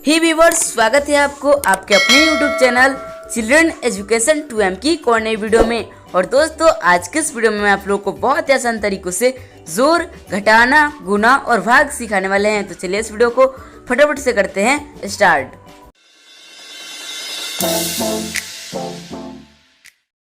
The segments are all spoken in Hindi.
हे व्यूअर्स, स्वागत है आपको आपके अपने YouTube channel children education 2M की एक और नई वीडियो में। और दोस्तों, आज के इस वीडियो में आप लोगों को बहुत ही आसान तरीकों से जोर, घटाना, गुना और भाग सिखाने वाले हैं। तो चलिए इस वीडियो को फटाफट से करते हैं स्टार्ट।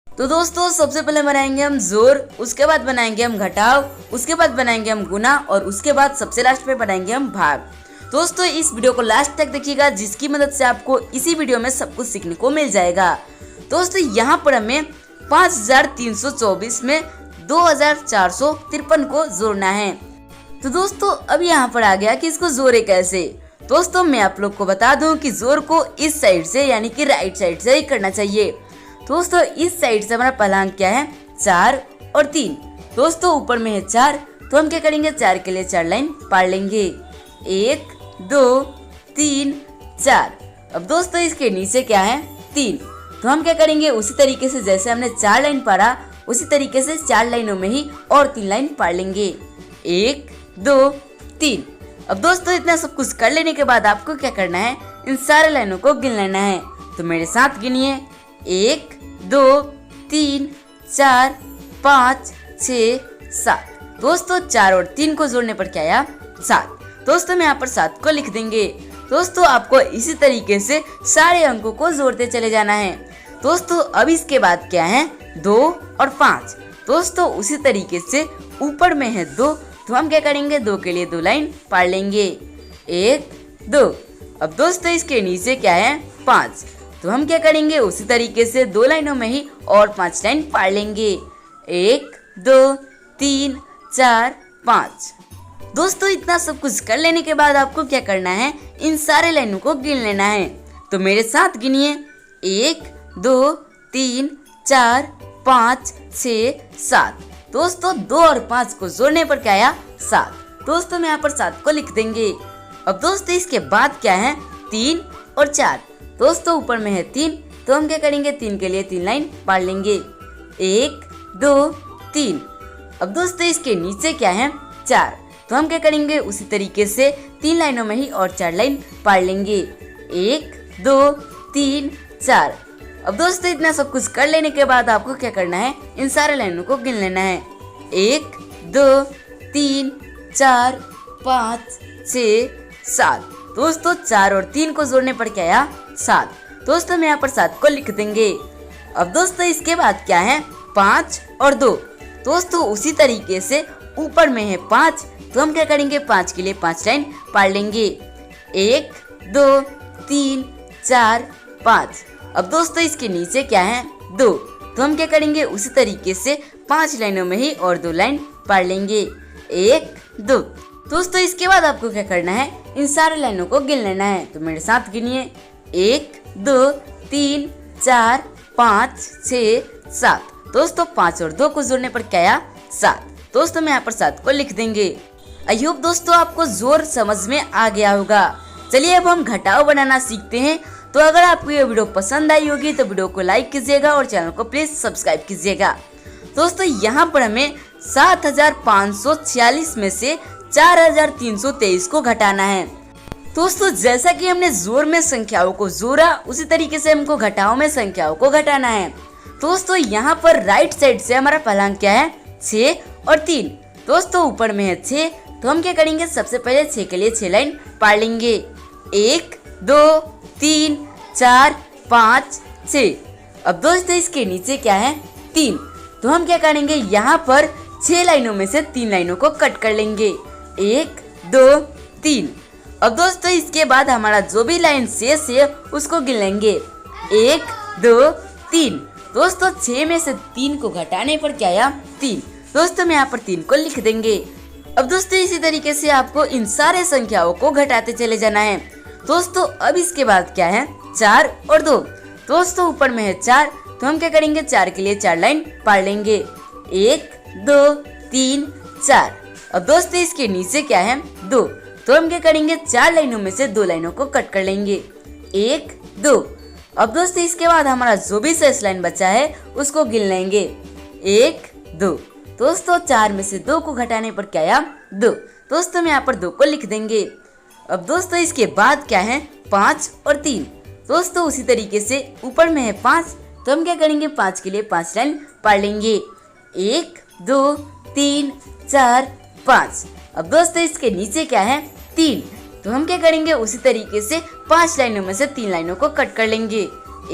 तो दोस्तों, सबसे पहले बनाएंगे हम जोर, उसके बाद बनाएंगे हम घटाव, उसके बाद बनाएंगे हम गुना और उसके बाद सबसे लास्ट में बनाएंगे हम भाग। दोस्तों, इस वीडियो को लास्ट तक देखिएगा, जिसकी मदद से आपको इसी वीडियो में सब कुछ सीखने को मिल जाएगा। दोस्तों, यहाँ पर हमें 5324 में 2453 को जोड़ना है। तो दोस्तों, अब यहाँ पर आ गया कि इसको जोड़े कैसे। दोस्तों, मैं आप लोग को बता दूं कि जोर को इस साइड से यानी कि राइट साइड से ही करना चाहिए। दोस्तों, इस साइड से हमारा पहला अंक क्या है, 4 और 3। दोस्तों, ऊपर में है 4, तो हम क्या करेंगे, 4 के लिए 4 लाइन पाड़ लेंगे, 1 2 3 4। अब दोस्तों, इसके नीचे क्या है, 3, तो हम क्या करेंगे, उसी तरीके से जैसे हमने 4 लाइन पाड़ा उसी तरीके से 4 लाइनों में ही और 3 लाइन पाड़ लेंगे, 1 2 3। अब दोस्तों, इतना सब कुछ कर लेने के बाद आपको क्या करना है, इन सारे लाइनों को गिन लेना है। तो मेरे साथ गिनिए, 1 2 3 4 5 6 7। दोस्तों, 4 और 3 को जोड़ने पर क्या आया, 7। दोस्तों, मैं यहाँ पर 7 को लिख देंगे। दोस्तों, आपको इसी तरीके से सारे अंकों को जोड़ते चले जाना है। दोस्तों, अब इसके बाद क्या है, 2 और 5। दोस्तों, उसी तरीके से ऊपर में है 2, तो हम क्या करेंगे, 2 के लिए 2 लाइन पाड़ लेंगे, 1 2। अब दोस्तों, इसके नीचे क्या है, 5, तो हम क्या करेंगे, उसी तरीके से 2 लाइनों में ही और 5 लाइन पाड़ लेंगे, 1 2 3 4 5। दोस्तों, इतना सब कुछ कर लेने के बाद आपको क्या करना है, इन सारे लाइनों को गिन लेना है। तो मेरे साथ गिनिए, 1 2 3 4 5 6 7। दोस्तों, 2 और 5 को जोड़ने पर क्या आया, 7। दोस्तों, मैं यहाँ पर 7 को लिख देंगे। अब दोस्तों, इसके बाद क्या है, 3 और 4। दोस्तों, ऊपर में है 3, तो हम क्या करेंगे, 3 के लिए 3 लाइन पाड़ लेंगे, 1 2 3। अब दोस्तों, इसके नीचे क्या है, 4, तो हम क्या करेंगे, उसी तरीके से 3 लाइनों में ही और 4 लाइन पाड़ लेंगे, 1 2 3 4। अब दोस्तों, इतना सब कुछ कर लेने के बाद आपको क्या करना है, इन सारे लाइनों को गिन लेना है, 1 2 3 4 5 6 7। दोस्तों, 4 और 3 को जोड़ने पर क्या आया, 7। दोस्तों, मैं यहाँ पर 7 को लिख देंगे। अब दोस्तों, इसके बाद क्या है, 5 और 2। दोस्तों, उसी तरीके से ऊपर में है 5, तो हम क्या करेंगे, 5 के लिए 5 लाइन पाड़ लेंगे, 1 2 3 4 5। अब दोस्तों, इसके नीचे क्या है, 2, तो हम क्या करेंगे, उसी तरीके से 5 लाइनों में ही और 2 लाइन पाड़ लेंगे, 1 2। दोस्तों, इसके बाद आपको क्या करना है, इन सारे लाइनों को गिन लेना है। तो मेरे साथ गिनिए, 1 2 3 4 5 6 7। दोस्तों, 5 और 2 को जोड़ने पर क्या आया, 7। दोस्तों, मैं यहाँ पर 7 को लिख देंगे। आई होप दोस्तों, आपको जोर समझ में आ गया होगा। चलिए अब हम घटाव बनाना सीखते हैं। तो अगर आपको ये वीडियो पसंद आई होगी तो वीडियो को लाइक कीजिएगा और चैनल को प्लीज सब्सक्राइब कीजिएगा। दोस्तों, यहाँ पर हमें 7546 में से 4323 को घटाना है। दोस्तों, जैसा कि हमने जोर में संख्याओं को जोड़ा, उसी तरीके से हमको घटाव में संख्याओं को घटाना है। दोस्तों, यहाँ पर राइट साइड से हमारा पहला अंक क्या है, 6 और 3। दोस्तों, ऊपर में है 6, तो हम क्या करेंगे, सबसे पहले 6 के लिए 6 लाइन पाड़ लेंगे, 1 2 3 4 5 6। अब दोस्तों, इसके नीचे क्या है, 3, तो हम क्या करेंगे, यहाँ पर 6 लाइनों में से 3 लाइनों को कट कर लेंगे, 1 2 3। अब दोस्तों, इसके बाद हमारा जो भी लाइन शेष है उसको गिन लेंगे, 1 2 3। दोस्तों, 6 में से 3 को घटाने पर क्या आया, 3। दोस्तों, मैं यहाँ पर 3 को लिख देंगे। अब दोस्तों, इसी तरीके से आपको इन सारे संख्याओं को घटाते चले जाना है। दोस्तों, अब इसके बाद क्या है, 4 और 2। दोस्तों, ऊपर में है 4, तो हम क्या करेंगे, 4 के लिए 4 लाइन पाड़ लेंगे, 1 2 3 4। अब दोस्तों, इसके नीचे क्या है, 2, तो हम क्या करेंगे, 4 लाइनों में से 2 लाइनों को कट कर लेंगे, 1 2। अब दोस्तों, इसके बाद हमारा जो भी शेष लाइन बचा है उसको गिन लेंगे, 1 2। दोस्तों, 4 में से 2 को घटाने पर क्या आया, 2। दोस्तों, हम यहाँ पर 2 को लिख देंगे। अब दोस्तों, इसके बाद क्या है, 5 और 3। दोस्तों उसी तरीके से ऊपर में है 5, तो हम क्या करेंगे 5 के लिए 5 लाइन पढ़ लेंगे। 1 2 3 4 5। अब दोस्तों इसके नीचे क्या है 3, तो हम क्या करेंगे उसी तरीके से 5 लाइनों में से 3 लाइनों को कट कर लेंगे।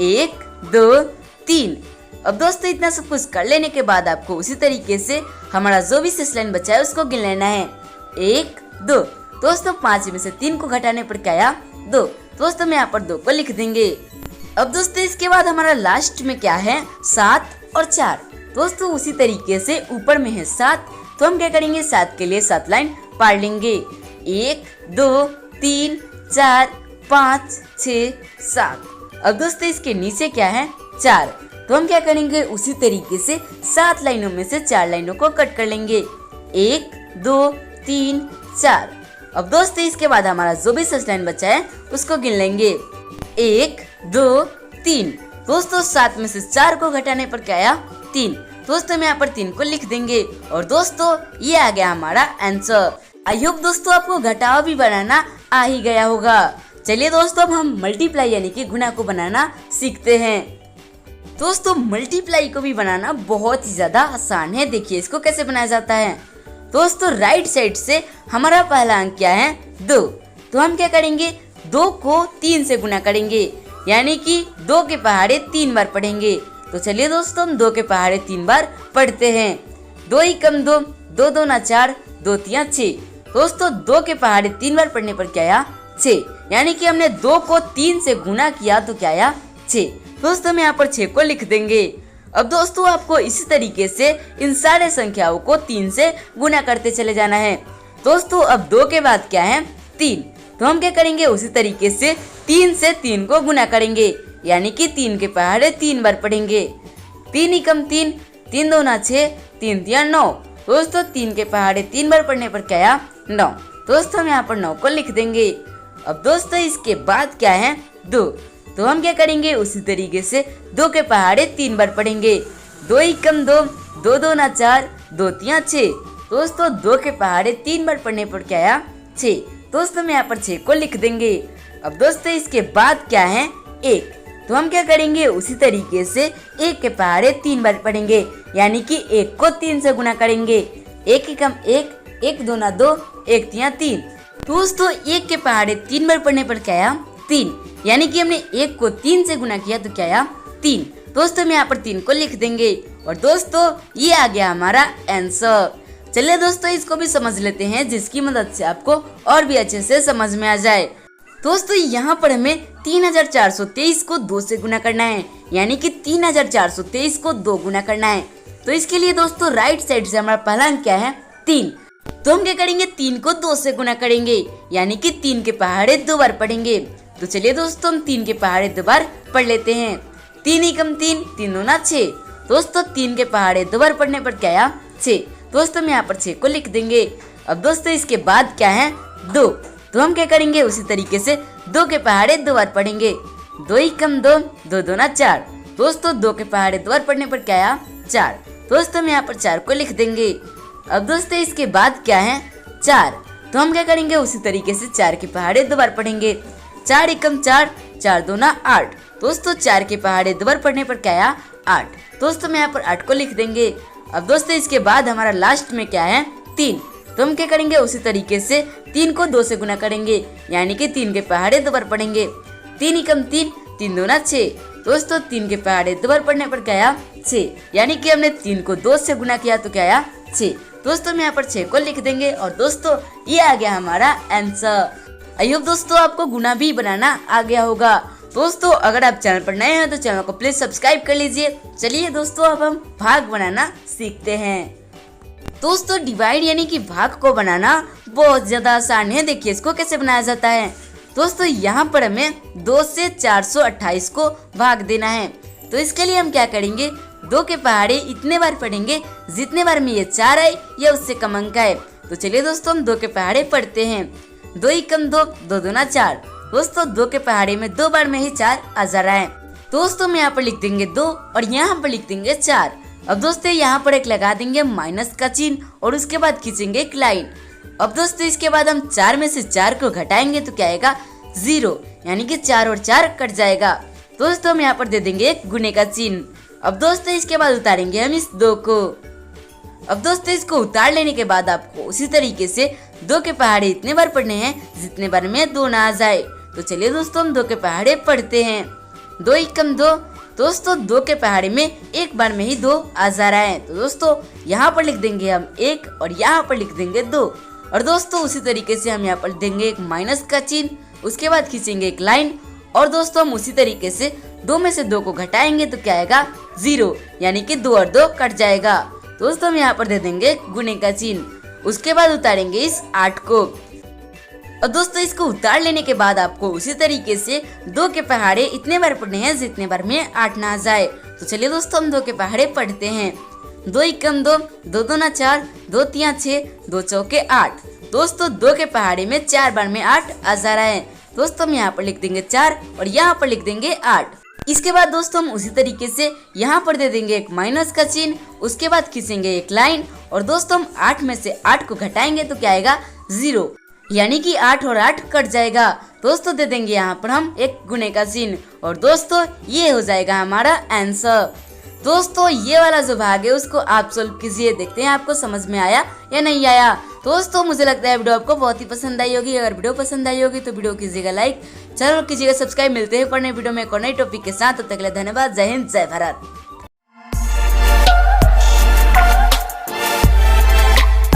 1 2 3। अब दोस्तों इतना सब कुछ कर लेने के बाद आपको उसी तरीके से हमारा जो भी शेष लाइन बचा है उसको गिन लेना है। 1 2। दोस्तों 5 में से 3 को घटाने पर क्या आया 2। दोस्तों हम यहाँ पर 2 को लिख देंगे। अब दोस्तों इसके बाद हमारा लास्ट में क्या है 7 और 4। दोस्तों उसी तरीके से ऊपर में है 7, तो हम क्या करेंगे 7 के लिए 7 लाइन पढ़ लेंगे। 1 2 3 4 5 6 7। अब दोस्तों इसके नीचे क्या है 4, तो हम क्या करेंगे उसी तरीके से 7 लाइनों में से 4 लाइनों को कट कर लेंगे। 1 2 3 4। अब दोस्तों इसके बाद हमारा जो भी शेष लाइन बचा है उसको गिन लेंगे। 1 2 3। दोस्तों 7 में से 4 को घटाने पर क्या आया 3। दोस्तों हम यहाँ पर 3 को लिख देंगे और दोस्तों ये आ गया हमारा आंसर। आई होप दोस्तों आपको घटाव भी बनाना आ ही गया होगा। चलिए दोस्तों अब हम मल्टीप्लाई यानी कि गुणा को बनाना सीखते हैं। दोस्तों मल्टीप्लाई को भी बनाना बहुत ही ज्यादा आसान है। देखिए इसको कैसे बनाया जाता है। दोस्तों राइट साइड से हमारा पहला अंक क्या है 2, तो हम क्या करेंगे 2 को 3 से गुना करेंगे, यानी कि 2 के पहाड़े 3 बार पढ़ेंगे। तो चलिए दोस्तों हम 2 के पहाड़े 3 बार पढ़ते हैं। 2 ही कम 2, 2 2 ना 4, 2 3 6। दोस्तों 2 के पहाड़े 3 बार पढ़ने पर क्या आया 6, यानी कि हमने 2 को 3 से गुना किया तो क्या आया 6। दोस्तों हम यहाँ पर 6 को लिख देंगे। अब दोस्तों आपको इसी तरीके से इन सारे संख्याओं को 3 से गुना करते चले जाना है। दोस्तों अब 2 के बाद क्या है 3, तो हम क्या करेंगे उसी तरीके से 3 से 3 को गुना करेंगे, यानी कि 3 के पहाड़े 3 बार पढ़ेंगे। 3 ही कम 3, 3 2 ना 6, 3 3 9। दोस्तों 3 के पहाड़े 3 बार पढ़ने पर क्या आया 9। दोस्तों हम यहाँ पर 9 को लिख देंगे। अब दोस्तों इसके बाद क्या है 2, तो हम क्या करेंगे उसी तरीके से 2 के पहाड़े 3 बार पढ़ेंगे। 2 ही कम 2, 2 2 ना 4, 2 3 6। दोस्तों 2 के पहाड़े 3 बार पढ़ने पर क्या आया 6। दोस्तों हम यहाँ पर 6 को लिख देंगे। अब दोस्तों इसके बाद क्या है 1, तो हम क्या करेंगे उसी तरीके से 1 के पहाड़े 3 बार पढ़ेंगे, यानी कि 1 को 3 से गुना करेंगे। 1 ही कम 1, 1 2 ना 2, 1 3 3। दोस्तों 1 के पहाड़े 3 बार पढ़ने पर क्या आया 3, यानी कि हमने 1 को 3 से गुना किया तो क्या आया 3। दोस्तों हम यहाँ पर 3 को लिख देंगे और दोस्तों ये आ गया हमारा आंसर। चलिए दोस्तों इसको भी समझ लेते हैं, जिसकी मदद से आपको और भी अच्छे से समझ में आ जाए। दोस्तों यहाँ पर हमें 3423 को 2 से गुना करना है, यानी कि 3423 को 2 गुना करना है। तो इसके लिए दोस्तों राइट साइड से हमारा पहला अंक क्या है 3, तो हम क्या करेंगे 3 को 2 से गुना करेंगे, यानी कि 3 के पहाड़े 2 बार पढ़ेंगे। तो चलिए दोस्तों हम 3 के पहाड़े 2 बार पढ़ लेते हैं। 3 ही कम 3, 3 2 ना 6। दोस्तों 3 के पहाड़े 2 बार पढ़ने पर क्या आया 6। दोस्तों हम यहाँ पर 6 को लिख देंगे। अब दोस्तों इसके बाद क्या है 2, तो हम क्या करेंगे उसी तरीके से 2 के पहाड़े 2 बार पढ़ेंगे। 2 ही कम 2, 2 2 ना 4। दोस्तों 2 के पहाड़े 2 बार पढ़ने पर क्या आया 4। दोस्तों हम यहाँ पर 4 को लिख देंगे। अब दोस्तों इसके बाद क्या है 4, तो हम क्या करेंगे उसी तरीके से 4 के पहाड़े 2 बार पढ़ेंगे। 4 एकम 4, 4 2 ना 8। दोस्तों 4 के पहाड़े 2 बार पढ़ने पर क्या आया 8। दोस्तों हम यहाँ पर 8 को लिख देंगे। अब दोस्तों इसके बाद हमारा लास्ट में क्या है 3, तो हम क्या करेंगे उसी तरीके से 3 को 2 से गुना करेंगे, यानी कि 3 के पहाड़े 2 बार पढ़ेंगे। 3 एकम 3, 3 2 ना 6। दोस्तों 3 के पहाड़े 2 बार पढ़ने पर क्या आया 6, यानी कि हमने 3 को 2 से गुना किया तो क्या आया 6। दोस्तों हम यहाँ पर 6 को लिख देंगे और दोस्तों ये आ गया हमारा आंसर। आई होप दोस्तों आपको गुना भी बनाना आ गया होगा। दोस्तों अगर आप चैनल पर नए हैं तो चैनल को प्लीज सब्सक्राइब कर लीजिए। चलिए दोस्तों अब हम भाग बनाना सीखते हैं। दोस्तों डिवाइड यानी कि भाग को बनाना बहुत ज्यादा आसान है। देखिए इसको कैसे बनाया जाता है। दोस्तों यहाँ पर हमें 2 से 428 को भाग देना है। तो इसके लिए हम क्या करेंगे 2 के पहाड़े इतने बार पढ़ेंगे जितने बार में ये 4 आए या उससे कम अंक आए। तो चलिए दोस्तों हम 2 के पहाड़े पढ़ते हैं। 2 ही कम 2, 2 2 ना 4। दोस्तों 2 के पहाड़े में 2 बार में ही 4 आ जा रहा है। दोस्तों हम यहाँ पर लिख देंगे 2 और यहाँ पर लिख देंगे 4। अब दोस्तों यहाँ पर एक लगा देंगे माइनस का चिन्ह और उसके बाद खींचेंगे एक लाइन। अब दोस्तों इसके बाद हम 4 में से 4 को घटाएंगे तो क्या आएगा 0, यानी कि 4 और 4 कट जाएगा। दोस्तों हम यहाँ पर दे देंगे एक गुने का चिन्ह। अब दोस्तों इसके बाद उतारेंगे हम इस 2 को। अब दोस्तों इसको उतार लेने के बाद आपको उसी तरीके से 2 के पहाड़े इतने बार पढ़ने हैं जितने बार में 2 ना आ जाए। तो चलिए दोस्तों हम 2 के पहाड़े पढ़ते हैं। 2 एकम 2। दोस्तों 2 के पहाड़े में एक बार में ही 2 आ जा रहा है। तो दोस्तों यहाँ पर लिख देंगे हम 1 और यहाँ पर लिख देंगे 2। और दोस्तों उसी तरीके से हम यहाँ पर देंगे एक माइनस का चिन्ह, उसके बाद खींचेंगे एक लाइन। और दोस्तों हम उसी तरीके से 2 में से 2 को घटाएंगे तो क्या आएगा 0, यानी कि 2 और 2 कट जाएगा। दोस्तों हम यहाँ पर दे देंगे गुने का चिन्ह। उसके बाद उतारेंगे इस 8 को। और दोस्तों इसको उतार लेने के बाद आपको उसी तरीके से 2 के पहाड़े इतने बार पढ़ने हैं जितने बार में 8 ना आ जाए। तो चलिए दोस्तों हम 2 के पहाड़े पढ़ते हैं। 2 एकम 2, 2 दूना 4, 2 तिया 6, 2 चौके 8। दोस्तों 2 के पहाड़े में 4 बार में 8 आ जा रहा है। दोस्तों हम यहाँ पर लिख देंगे 4 और यहाँ पर लिख देंगे 8। इसके बाद दोस्तों हम उसी तरीके से यहाँ पर दे देंगे एक माइनस का चिन्ह, उसके बाद खींचेंगे एक लाइन। और दोस्तों हम 8 में से 8 को घटाएंगे तो क्या आएगा 0, यानी कि 8 और 8 कट जाएगा। दोस्तों दे देंगे यहाँ पर हम एक गुने का चिन्ह। और दोस्तों ये हो जाएगा हमारा आंसर। दोस्तों ये वाला जो भाग है उसको आप सोल्व कीजिए, देखते हैं आपको समझ में आया या नहीं आया। दोस्तों मुझे लगता है वीडियो आपको बहुत ही पसंद आई होगी। अगर वीडियो पसंद आई होगी तो वीडियो कीजिएगा लाइक, चैनल कीजिएगा सब्सक्राइब। मिलते हैं पर नए वीडियो में एक और नए टॉपिक के साथ। तब तक के लिए धन्यवाद। जय हिंद, जय भारत।